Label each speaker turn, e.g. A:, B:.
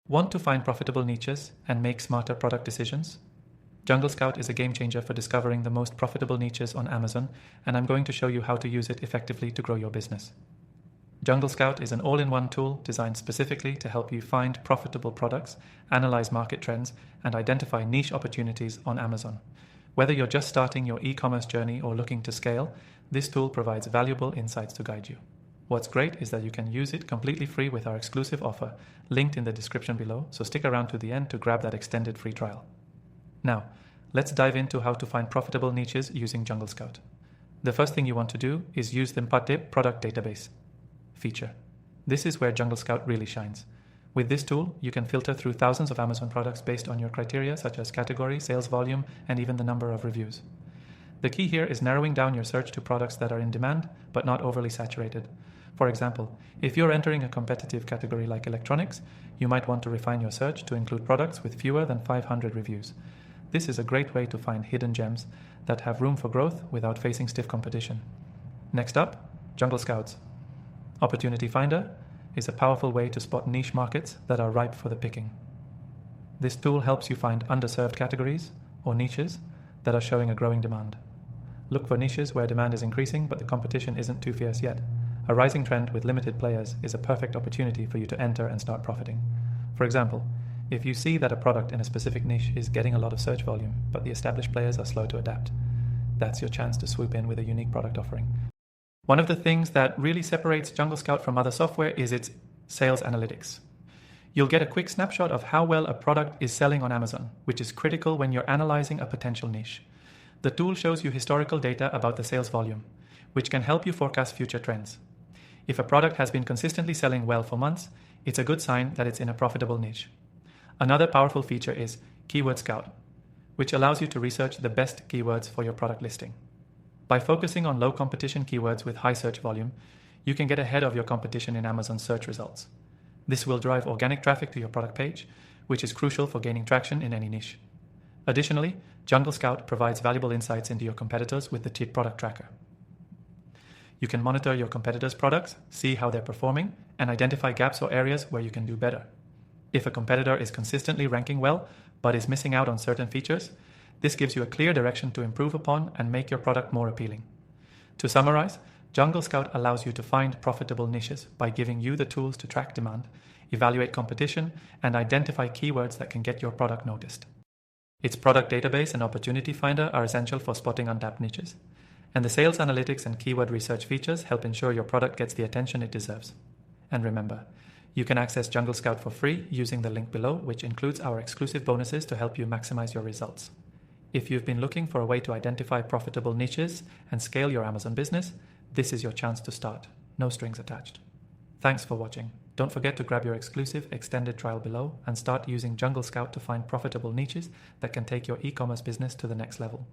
A: Want to find profitable niches and make smarter product decisions? JungleScout is a game changer for discovering the most profitable niches on Amazon, and I'm going to show you how to use it effectively to grow your business. JungleScout is an all-in-one tool designed specifically to help you find profitable products, analyze market trends, and identify niche opportunities on Amazon. Whether you're just starting your e-commerce journey or looking to scale, this tool provides valuable insights to guide you. What's great is that you can use it completely free with our exclusive offer, linked in the description below, so stick around to the end to grab that extended free trial. Now, let's dive into how to find profitable niches using JungleScout. The first thing you want to do is use the Empate product database feature. This is where JungleScout really shines. With this tool, you can filter through thousands of Amazon products based on your criteria such as category, sales volume, and even the number of reviews. The key here is narrowing down your search to products that are in demand but not overly saturated. For example, if you're entering a competitive category like electronics, you might want to refine your search to include products with fewer than 500 reviews. This is a great way to find hidden gems that have room for growth without facing stiff competition. Next up, JungleScouts. Opportunity Finder is a powerful way to spot niche markets that are ripe for the picking. This tool helps you find underserved categories or niches that are showing a growing demand. Look for niches where demand is increasing but the competition isn't too fierce yet. A rising trend with limited players is a perfect opportunity for you to enter and start profiting. For example, if you see that a product in a specific niche is getting a lot of search volume, but the established players are slow to adapt, that's your chance to swoop in with a unique product offering. One of the things that really separates JungleScout from other software is its sales analytics. You'll get a quick snapshot of how well a product is selling on Amazon, which is critical when you're analyzing a potential niche. The tool shows you historical data about the sales volume, which can help you forecast future trends. If a product has been consistently selling well for months, it's a good sign that it's in a profitable niche. Another powerful feature is Keyword Scout, which allows you to research the best keywords for your product listing. By focusing on low competition keywords with high search volume, you can get ahead of your competition in Amazon search results. This will drive organic traffic to your product page, which is crucial for gaining traction in any niche. Additionally, JungleScout provides valuable insights into your competitors with the Cheap Product Tracker. You can monitor your competitors' products, see how they're performing, and identify gaps or areas where you can do better. If a competitor is consistently ranking well, but is missing out on certain features, this gives you a clear direction to improve upon and make your product more appealing. To summarize, JungleScout allows you to find profitable niches by giving you the tools to track demand, evaluate competition, and identify keywords that can get your product noticed. Its product database and opportunity finder are essential for spotting untapped niches, and the sales analytics and keyword research features help ensure your product gets the attention it deserves. And remember, you can access JungleScout for free using the link below, which includes our exclusive bonuses to help you maximize your results. If you've been looking for a way to identify profitable niches and scale your Amazon business, this is your chance to start. No strings attached. Thanks for watching. Don't forget to grab your exclusive extended trial below and start using JungleScout to find profitable niches that can take your e-commerce business to the next level.